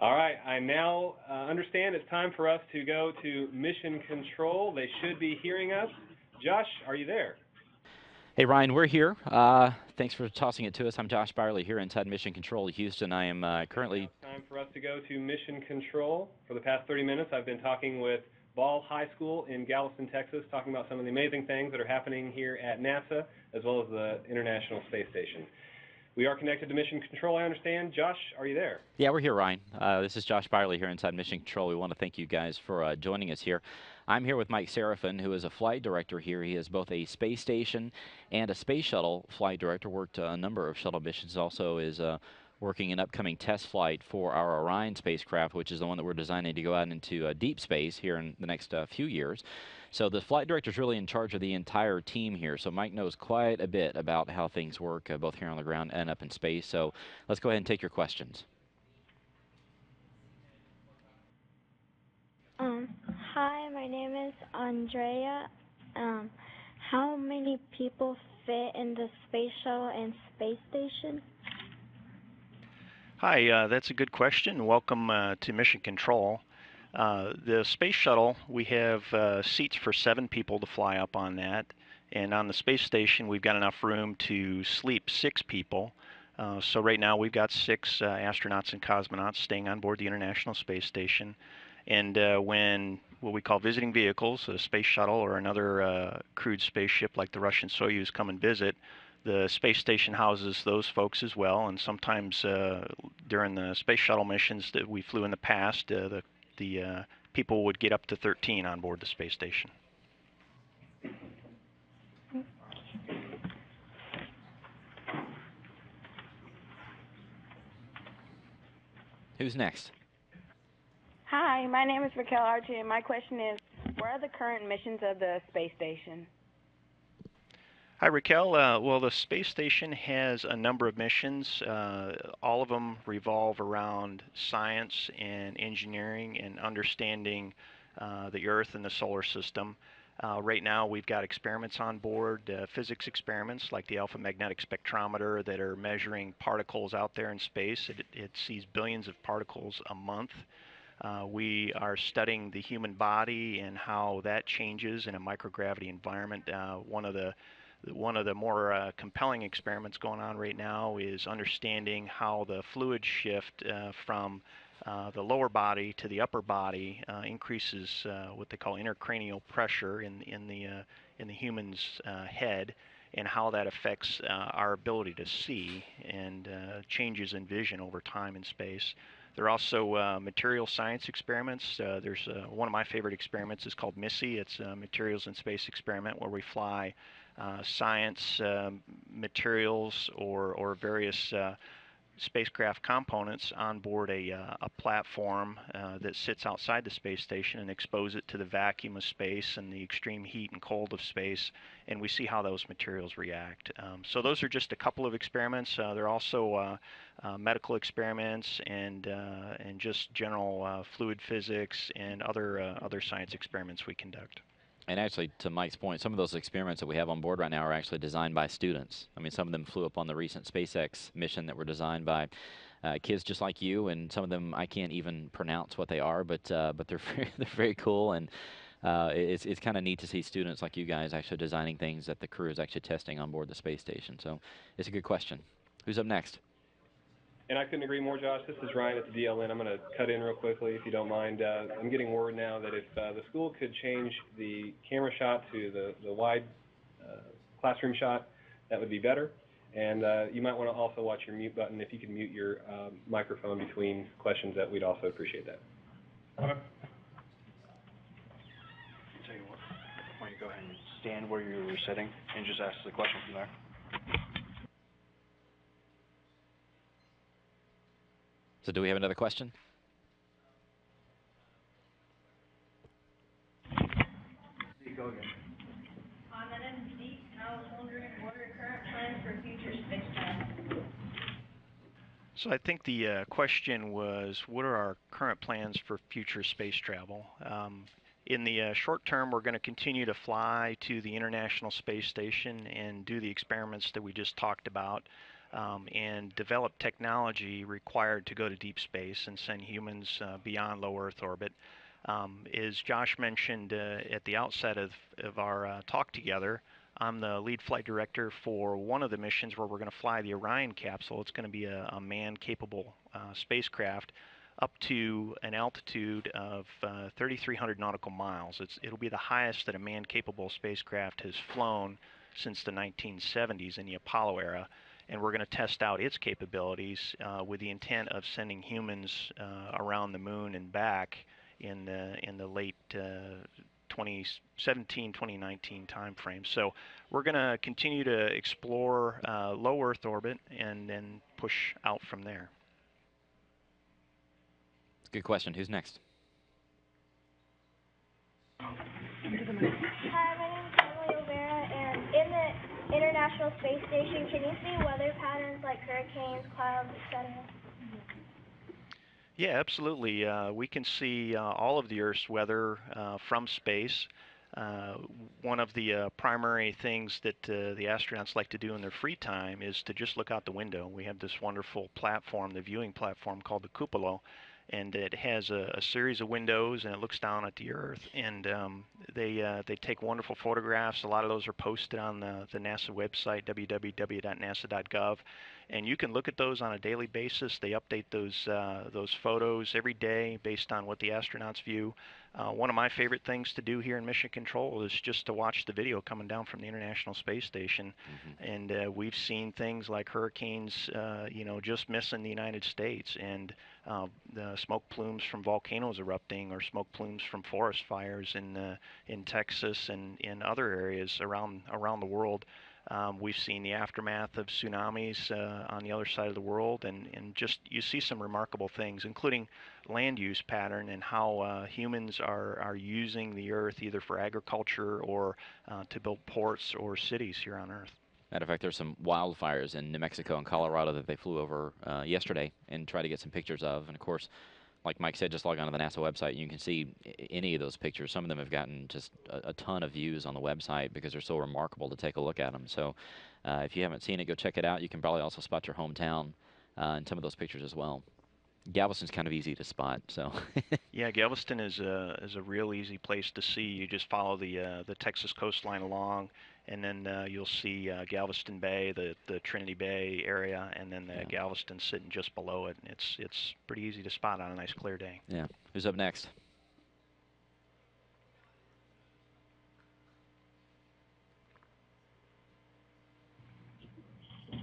All right, I now understand it's time for us to go to Mission Control. They should be hearing us. Josh, are you there? Hey, Ryan, we're here. Thanks for tossing it to us. I'm Josh Byerly here inside Mission Control Houston. I am Now currently. it's time for us to go to Mission Control. For the past 30 minutes, I've been talking with Ball High School in Galveston, Texas, talking about some of the amazing things that are happening here at NASA, as well as the International Space Station. We are connected to Mission Control, I understand. Josh, are you there? Yeah, we're here, Ryan. This is Josh Byerly here inside Mission Control. We want to thank you guys for joining us here. I'm here with Mike Sarafin, who is a flight director here. He is both a space station and a space shuttle flight director, worked a number of shuttle missions, also is working an upcoming test flight for our Orion spacecraft, which is the one that we're designing to go out into deep space here in the next few years. So the flight director is really in charge of the entire team here. So Mike knows quite a bit about how things work, both here on the ground and up in space. So let's go ahead and take your questions. Um, Hi, my name is Andrea. Um, how many people fit in the space shuttle and space station? Hi, that's a good question. Welcome to Mission Control. The space shuttle, we have seats for 7 people to fly up on that. And on the space station, we've got enough room to sleep 6 people. So right now we've got 6 astronauts and cosmonauts staying on board the International Space Station. And when what we call visiting vehicles, a space shuttle or another crewed spaceship like the Russian Soyuz come and visit, the space station houses those folks as well. And sometimes during the space shuttle missions that we flew in the past, the people would get up to 13 on board the space station. Who's next? Hi, my name is Raquel Archie, and my question is, what are the current missions of the space station? Hi, Raquel. Well, the space station has a number of missions. All of them revolve around science and engineering and understanding the Earth and the solar system. Right now, we've got experiments on board, physics experiments like the alpha magnetic spectrometer that are measuring particles out there in space. It sees billions of particles a month. We are studying the human body and how that changes in a microgravity environment. One of the more compelling experiments going on right now is understanding how the fluid shift from the lower body to the upper body increases what they call intracranial pressure in the human's head, and how that affects our ability to see and changes in vision over time in space. There are also material science experiments. There's one of my favorite experiments is called MISSY. It's a materials in space experiment where we fly science materials or various spacecraft components on board a platform that sits outside the space station and expose it to the vacuum of space and the extreme heat and cold of space, and we see how those materials react. So those are just a couple of experiments. There are also medical experiments and just general fluid physics and other science experiments we conduct. And actually, to Mike's point, some of those experiments that we have on board right now are actually designed by students. I mean, some of them flew up on the recent SpaceX mission that were designed by kids just like you, and some of them I can't even pronounce what they are, but they're they're very cool, and it's kind of neat to see students like you guys actually designing things that the crew is actually testing on board the space station. So it's a good question. Who's up next? And I couldn't agree more, Josh. This is Ryan at the DLN. I'm going to cut in real quickly, if you don't mind. I'm getting word now that if the school could change the camera shot to the wide classroom shot, that would be better. And you might want to also watch your mute button. If you could mute your microphone between questions, that we'd also appreciate that. Okay. I'll tell you what, why don't you go ahead and stand where you were sitting and just ask the question from there. So do we have another question? Go again. That ends deep, and I was wondering, what are your current plans for future space travel? So I think the question was, what are our current plans for future space travel? In the short term, we're going to continue to fly to the International Space Station and do the experiments that we just talked about. and develop technology required to go to deep space and send humans beyond low Earth orbit. As Josh mentioned at the outset of our talk together, I'm the lead flight director for one of the missions where we're going to fly the Orion capsule. It's going to be a man-capable spacecraft up to an altitude of 3,300 nautical miles. It'll be the highest that a man-capable spacecraft has flown since the 1970s in the Apollo era, and we're going to test out its capabilities with the intent of sending humans around the moon and back in the late 2017, 2019 timeframe. So we're going to continue to explore low Earth orbit and then push out from there. Good question. Who's next? Hi, my name is Emily Rivera, and in the International Space Station, can you see weather patterns like hurricanes, clouds, etc.? Yeah, absolutely. We can see all of the Earth's weather from space. One of the primary things that the astronauts like to do in their free time is to just look out the window. We have this wonderful platform, the viewing platform called the cupola, and it has a series of windows, and it looks down at the Earth. And they take wonderful photographs. A lot of those are posted on the NASA website, www.nasa.gov. And you can look at those on a daily basis. They update those photos every day based on what the astronauts view. One of my favorite things to do here in Mission Control is just to watch the video coming down from the International Space Station. Mm-hmm. And we've seen things like hurricanes, just missing the United States, and the smoke plumes from volcanoes erupting, or smoke plumes from forest fires in Texas and in other areas around the world. We've seen the aftermath of tsunamis on the other side of the world, and just you see some remarkable things, including land use pattern and how humans are using the Earth either for agriculture or to build ports or cities here on Earth. Matter of fact, there's some wildfires in New Mexico and Colorado that they flew over yesterday and tried to get some pictures of. And of course, like Mike said, just log on to the NASA website and you can see any of those pictures. Some of them have gotten just a ton of views on the website because they're so remarkable to take a look at them. So if you haven't seen it, go check it out. You can probably also spot your hometown in some of those pictures as well. Galveston's kind of easy to spot, so. Yeah, Galveston is a real easy place to see. You just follow the Texas coastline along, and then you'll see Galveston Bay, the Trinity Bay area, and then Galveston sitting just below it. It's pretty easy to spot on a nice clear day. Yeah. Who's up next?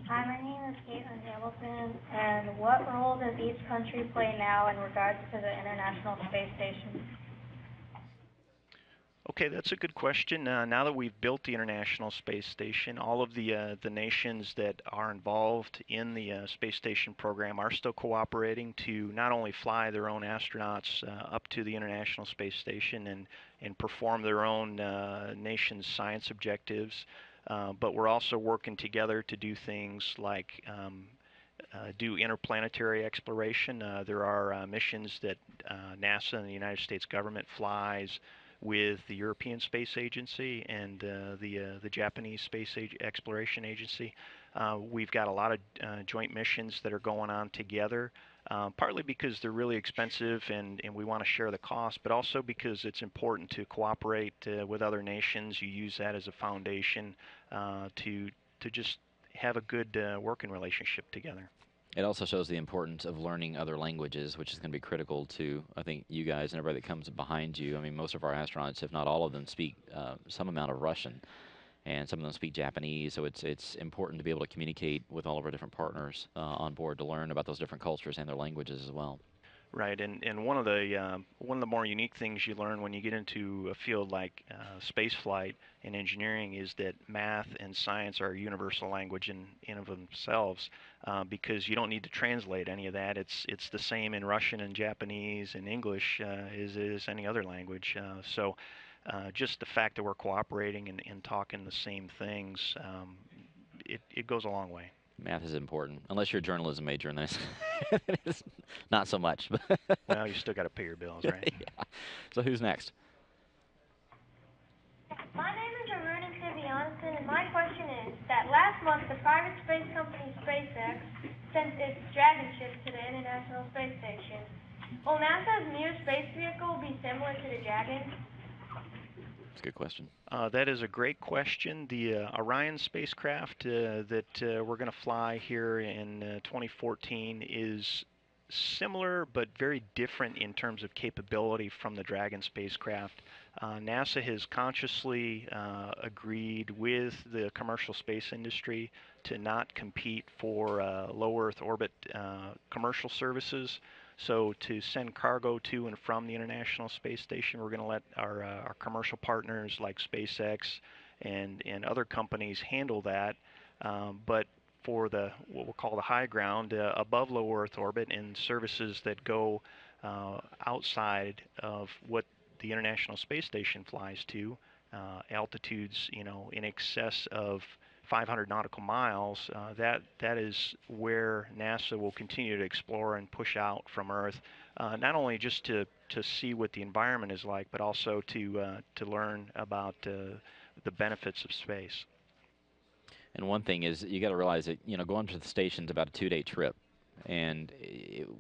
Hi, my name is Caitlin Hamilton, and what role does each country play now in regards to the International Space Station? Okay, that's a good question. Now that we've built the International Space Station, all of the nations that are involved in the space station program are still cooperating to not only fly their own astronauts up to the International Space Station and perform their own nation's science objectives, but we're also working together to do things like do interplanetary exploration. There are missions that NASA and the United States government flies with the European Space Agency and the Japanese Space Exploration Agency. We've got a lot of joint missions that are going on together, partly because they're really expensive and we want to share the cost, but also because it's important to cooperate with other nations. You use that as a foundation to just have a good working relationship together. It also shows the importance of learning other languages, which is going to be critical to, I think, you guys and everybody that comes behind you. I mean, most of our astronauts, if not all of them, speak some amount of Russian, and some of them speak Japanese, so it's important to be able to communicate with all of our different partners on board to learn about those different cultures and their languages as well. Right, and one of the more unique things you learn when you get into a field like space flight and engineering is that math and science are a universal language in of themselves, because you don't need to translate any of that. It's the same in Russian and Japanese and English as it is any other language. So just the fact that we're cooperating and talking the same things, it goes a long way. Math is important, unless you're a journalism major, and that's it's not so much. Well, you still got to pay your bills, right? Yeah. So who's next? My name is Arun Sivianson, and my question is that last month, the private space company SpaceX sent its Dragon ship to the International Space Station. Will NASA's Mir space vehicle be similar to the Dragon? That's a good question. That is a great question. The Orion spacecraft that we're going to fly here in 2014 is similar but very different in terms of capability from the Dragon spacecraft. NASA has consciously agreed with the commercial space industry to not compete for low Earth orbit commercial services. So to send cargo to and from the International Space Station, we're going to let our commercial partners like SpaceX and other companies handle that. But for the what we'll call the high ground above low Earth orbit and services that go outside of what the International Space Station flies to, altitudes in excess of 500 nautical miles, that is where NASA will continue to explore and push out from Earth, not only just to see what the environment is like, but also to learn about the benefits of space. And one thing is, you got to realize that going to the station's about a 2-day trip, and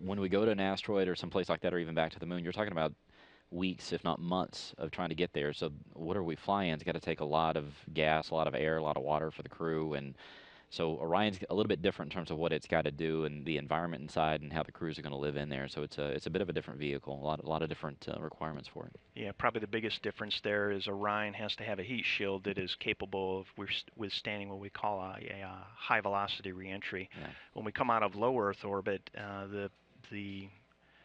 when we go to an asteroid or someplace like that, or even back to the moon, you're talking about weeks, if not months, of trying to get there. So whatever we fly in, it's got to take a lot of gas, a lot of air, a lot of water for the crew, and so Orion's a little bit different in terms of what it's got to do and the environment inside and how the crews are going to live in there. So it's a bit of a different vehicle, a lot of different requirements for it. Yeah, probably the biggest difference there is Orion has to have a heat shield that is capable of withstanding what we call a high velocity reentry. Yeah. When we come out of low Earth orbit, the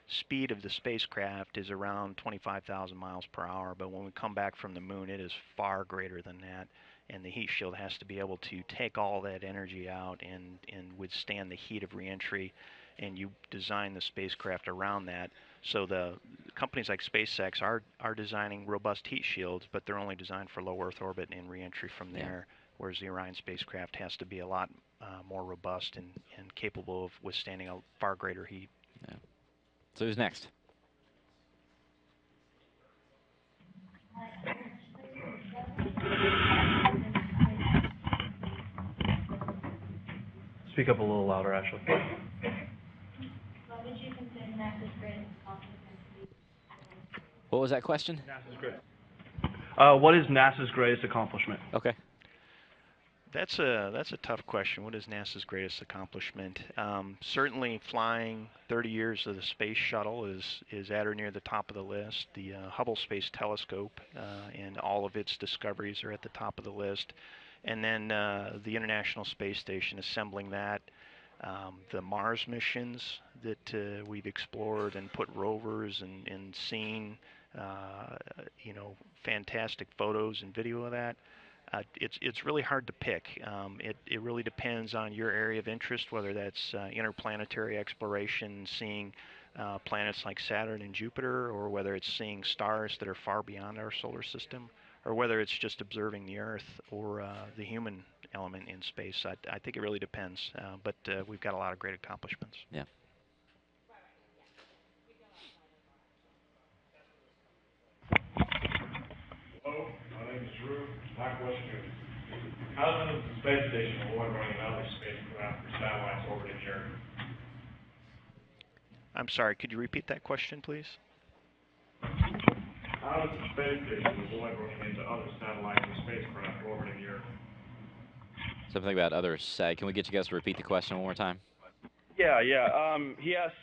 speed of the spacecraft is around 25,000 miles per hour, but when we come back from the moon, it is far greater than that, and the heat shield has to be able to take all that energy out and withstand the heat of reentry, and you design the spacecraft around that. So the companies like SpaceX are designing robust heat shields, but they're only designed for low Earth orbit and reentry from there, whereas the Orion spacecraft has to be a lot more robust and capable of withstanding a far greater heat. Yeah. So who's next? Speak up a little louder, Ashley. What would you consider NASA's greatest accomplishment to be? What was that question? NASA's great. What is NASA's greatest accomplishment? Okay. That's a tough question. What is NASA's greatest accomplishment? Certainly flying 30 years of the space shuttle is at or near the top of the list. The Hubble Space Telescope and all of its discoveries are at the top of the list. And then the International Space Station, assembling that. The Mars missions that we've explored and put rovers and seen, fantastic photos and video of that. It's really hard to pick. It really depends on your area of interest, whether that's interplanetary exploration, seeing planets like Saturn and Jupiter, or whether it's seeing stars that are far beyond our solar system, or whether it's just observing the Earth or the human element in space. I think it really depends, but we've got a lot of great accomplishments. Yeah. Hello, my name is Drew. My question is, how does the space station avoid running other spacecraft or satellites orbiting the Earth? I'm sorry, could you repeat that question, please? How does the space station avoid running into other satellites or spacecraft orbiting the Earth? Something about others. Can we get you guys to repeat the question one more time? Yeah. He asked,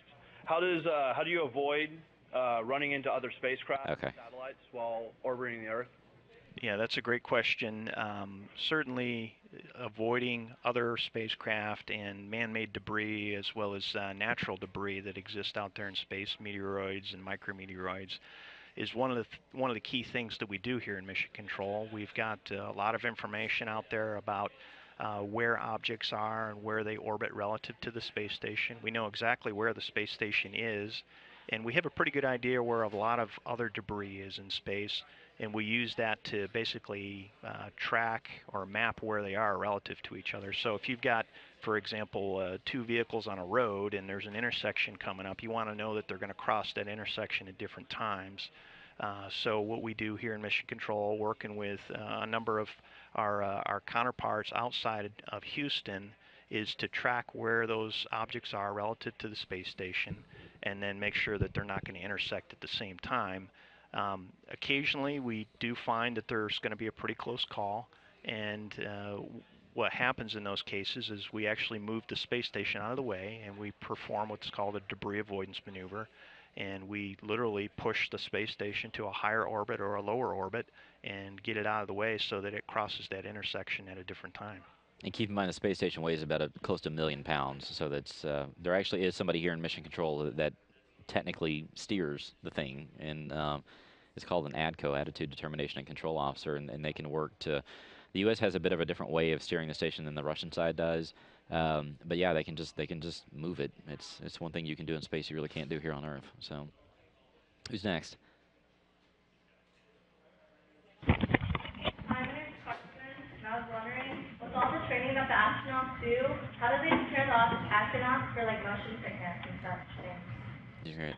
how do you avoid running into other spacecraft and satellites while orbiting the Earth? Yeah, that's a great question. Certainly avoiding other spacecraft and man-made debris, as well as natural debris that exist out there in space, meteoroids and micrometeoroids, is one of the key things that we do here in Mission Control. We've got a lot of information out there about where objects are and where they orbit relative to the space station. We know exactly where the space station is, and we have a pretty good idea where a lot of other debris is in space, and we use that to basically track or map where they are relative to each other. So if you've got, for example, two vehicles on a road and there's an intersection coming up, you want to know that they're going to cross that intersection at different times. So what we do here in Mission Control, working with a number of our counterparts outside of Houston is to track where those objects are relative to the space station, and then make sure that they're not going to intersect at the same time. Occasionally, we do find that there's going to be a pretty close call, and what happens in those cases is we actually move the space station out of the way, and we perform what's called a debris avoidance maneuver, and we literally push the space station to a higher orbit or a lower orbit and get it out of the way so that it crosses that intersection at a different time. And keep in mind the space station weighs about close to 1 million pounds, so that's there actually is somebody here in Mission Control that technically steers the thing, and it's called an ADCO, Attitude Determination and Control Officer, and they can work to. The U.S. has a bit of a different way of steering the station than the Russian side does, but yeah, they can just move it. It's one thing you can do in space you really can't do here on Earth. So, who's next? Hi, my name is Carson, and I was wondering, with all the training that the astronauts do, how do they prepare the astronauts for like motion sickness and such things? Right.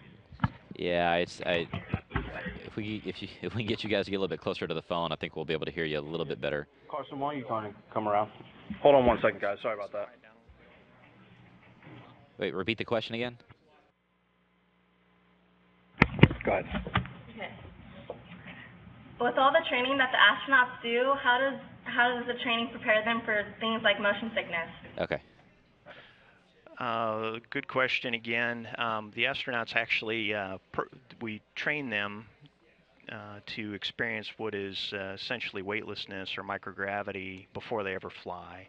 Yeah, if we can get you guys to get a little bit closer to the phone, I think we'll be able to hear you a little bit better. Carson, why don't you kind of come around? Hold on 1 second, guys. Sorry about that. Wait, repeat the question again. Go ahead. Okay. With all the training that the astronauts do, how does the training prepare them for things like motion sickness? Okay. Good question again. The astronauts actually, we train them to experience what is essentially weightlessness or microgravity before they ever fly.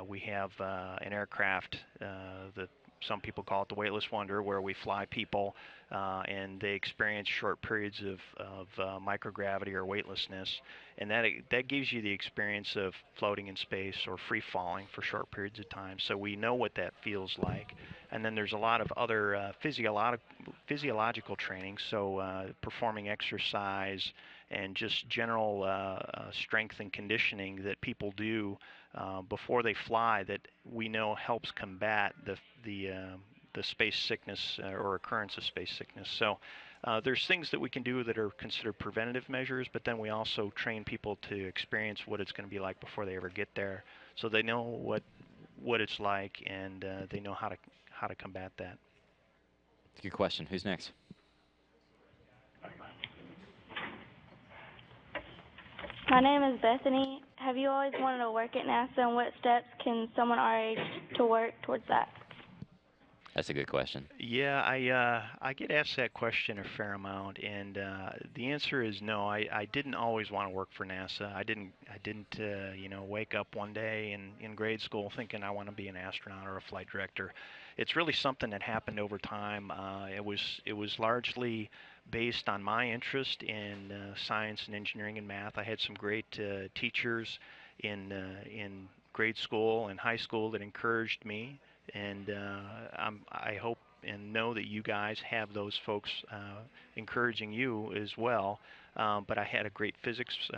We have an aircraft that some people call it the Weightless Wonder, where we fly people and they experience short periods of microgravity or weightlessness, and that gives you the experience of floating in space or free falling for short periods of time. So we know what that feels like. And then there's a lot of other physiological training, so performing exercise and just general strength and conditioning that people do before they fly that we know helps combat the space sickness or occurrence of space sickness. So there's things that we can do that are considered preventative measures, but then we also train people to experience what it's going to be like before they ever get there, so they know what it's like, and they know how to combat that. Good question. Who's next? My name is Bethany. Have you always wanted to work at NASA, and what steps can someone our age to work towards that? That's a good question. Yeah, I get asked that question a fair amount, and the answer is no. I didn't always want to work for NASA. I didn't wake up one day in grade school thinking I want to be an astronaut or a flight director. It's really something that happened over time. It was largely based on my interest in science and engineering and math. I had some great teachers in grade school and high school that encouraged me. And I hope and know that you guys have those folks encouraging you as well. But I had a great physics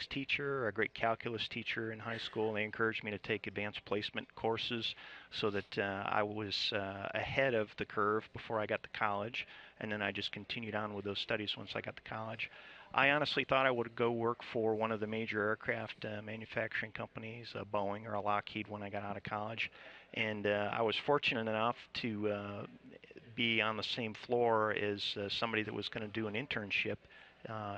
teacher, a great calculus teacher in high school. They encouraged me to take advanced placement courses so that I was ahead of the curve before I got to college. And then I just continued on with those studies once I got to college. I honestly thought I would go work for one of the major aircraft manufacturing companies, a Boeing or a Lockheed, when I got out of college. And I was fortunate enough to be on the same floor as somebody that was going to do an internship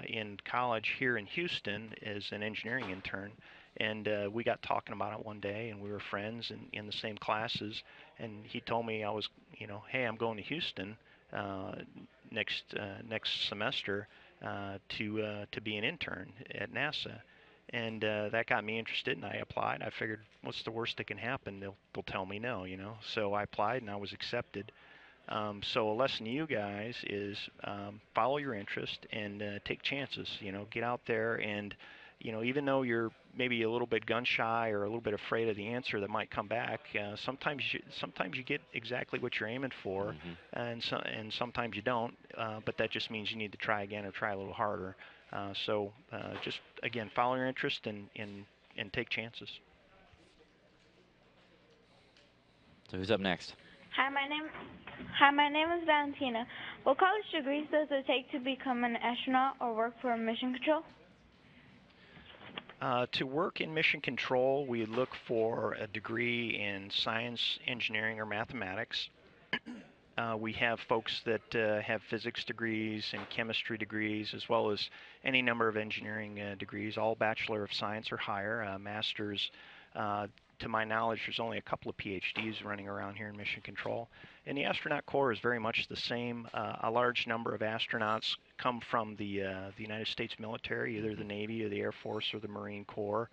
in college here in Houston as an engineering intern. And we got talking about it one day, and we were friends and in the same classes. And he told me I was, hey, I'm going to Houston next semester to be an intern at NASA. And that got me interested, and I applied. I figured, what's the worst that can happen? They'll tell me no, So I applied, and I was accepted. So a lesson to you guys is follow your interest and take chances. Get out there, and even though you're maybe a little bit gun shy or a little bit afraid of the answer that might come back, sometimes you get exactly what you're aiming for, and sometimes you don't. But that just means you need to try again or try a little harder. So just again, follow your interest and take chances. So who's up next? Hi, my name is Valentina. What college degrees does it take to become an astronaut or work for Mission Control? To work in mission control, we look for a degree in science, engineering, or mathematics. We have folks that have physics degrees and chemistry degrees, as well as any number of engineering degrees, all Bachelor of Science or higher, masters. To my knowledge, there's only a couple of PhDs running around here in Mission Control. And the astronaut corps is very much the same. A large number of astronauts come from the United States military, either the Navy or the Air Force or the Marine Corps.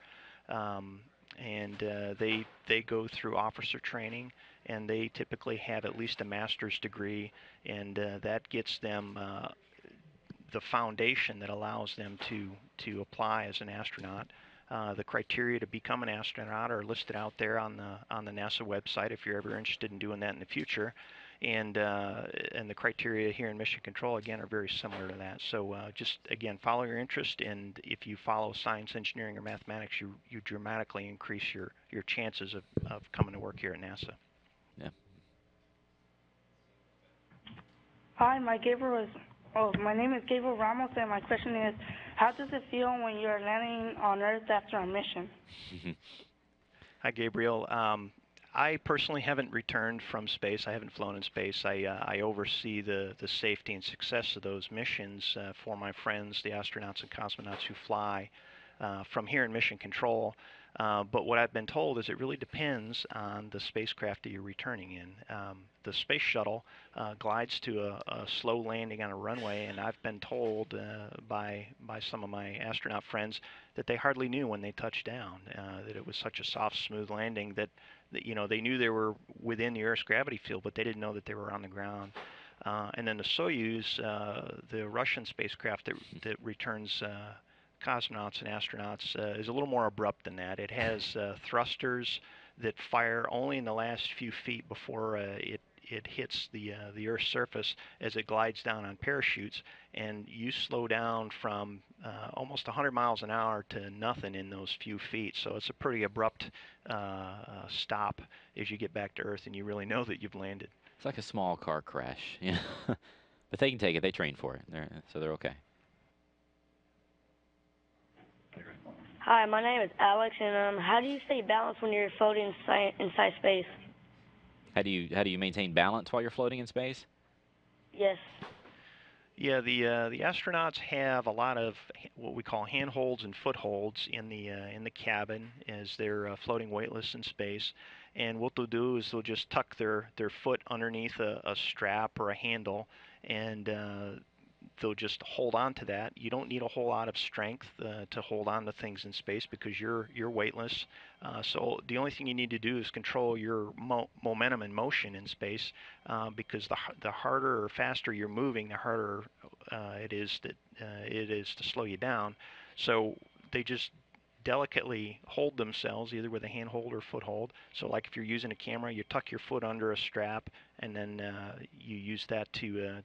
They go through officer training, and they typically have at least a master's degree, and that gets them the foundation that allows them to apply as an astronaut. The criteria to become an astronaut are listed out there on the NASA website if you're ever interested in doing that in the future. And the criteria here in Mission Control, again, are very similar to that. So just, again, follow your interest, and if you follow science, engineering, or mathematics, you dramatically increase your chances of coming to work here at NASA. Yeah. Hi, my name is Gabriel Ramos, and my question is, how does it feel when you're landing on Earth after a mission? Hi, Gabriel. I personally haven't returned from space. I haven't flown in space. I oversee the safety and success of those missions for my friends, the astronauts and cosmonauts who fly from here in Mission Control. But what I've been told is it really depends on the spacecraft that you're returning in. The space shuttle glides to a slow landing on a runway, and I've been told by some of my astronaut friends that they hardly knew when they touched down, that it was such a soft, smooth landing that they knew they were within the Earth's gravity field, but they didn't know that they were on the ground. And then the Soyuz, the Russian spacecraft that returns cosmonauts and astronauts, is a little more abrupt than that. It has thrusters that fire only in the last few feet before it hits the Earth's surface as it glides down on parachutes, and you slow down from almost 100 miles an hour to nothing in those few feet. So it's a pretty abrupt stop as you get back to Earth, and you really know that you've landed. It's like a small car crash, yeah. But they can take it. They train for it, so they're okay. Hi, my name is Alex, and how do you stay balanced when you're floating inside space? How do you maintain balance while you're floating in space? Yes. Yeah, the astronauts have a lot of what we call handholds and footholds in the cabin as they're floating weightless in space. And what they'll do is they'll just tuck their foot underneath a strap or a handle, and they'll just hold on to that. You don't need a whole lot of strength to hold on to things in space because you're weightless. So the only thing you need to do is control your momentum and motion in space, because the harder or faster you're moving, the harder it is to slow you down. So they just delicately hold themselves either with a handhold or foothold. So like if you're using a camera, you tuck your foot under a strap, and then you use that to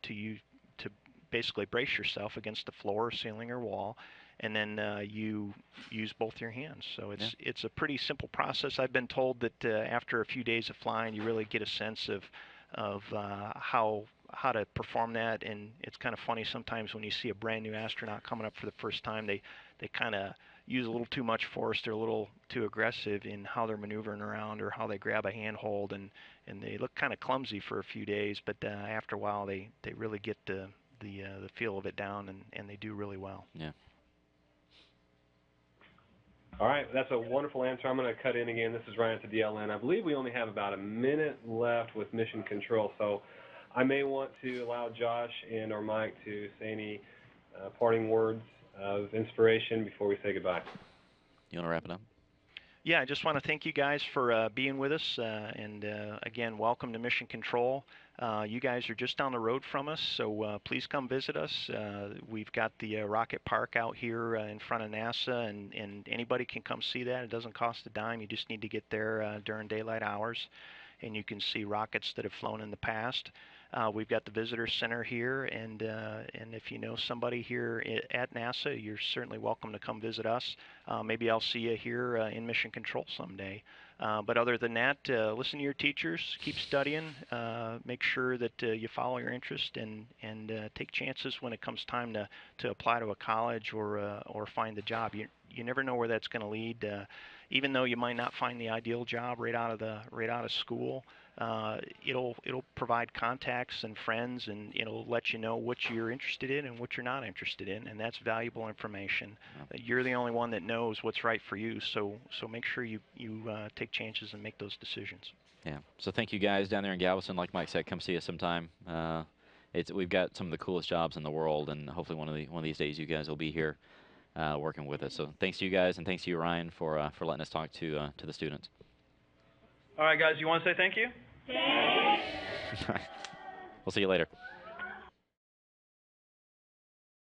basically brace yourself against the floor, ceiling, or wall, and then you use both your hands. So it's a pretty simple process. I've been told that after a few days of flying, you really get a sense of how to perform that. And it's kind of funny sometimes when you see a brand new astronaut coming up for the first time, they kind of use a little too much force. They're a little too aggressive in how they're maneuvering around or how they grab a handhold, and they look kind of clumsy for a few days, but after a while they really get the feel of it down, and they do really well. Yeah. All right, that's a wonderful answer. I'm going to cut in again. This is Ryan at the DLN. I believe we only have about a minute left with Mission Control, so I may want to allow Josh and or Mike to say any parting words of inspiration before we say goodbye. You want to wrap it up? Yeah, I just want to thank you guys for being with us, and again, welcome to Mission Control. You guys are just down the road from us, so please come visit us. We've got the rocket park out here in front of NASA, and anybody can come see that. It doesn't cost a dime. You just need to get there during daylight hours, and you can see rockets that have flown in the past. We've got the visitor center here, and if you know somebody here at NASA, you're certainly welcome to come visit us. Maybe I'll see you here in Mission Control someday. But other than that, listen to your teachers, keep studying, make sure that you follow your interest, and take chances when it comes time to apply to a college or find a job. You never know where that's going to lead. Even though you might not find the ideal job right out of school, it'll provide contacts and friends, and it'll let you know what you're interested in and what you're not interested in, and that's valuable information. You're the only one that knows what's right for you, so make sure you take chances and make those decisions. Yeah. So thank you guys down there in Galveston. Like Mike said, come see us sometime. We've got some of the coolest jobs in the world, and hopefully one of these days you guys will be here working with us. So thanks to you guys, and thanks to you, Ryan, for letting us talk to the students. All right, guys, you want to say thank you? We'll see you later.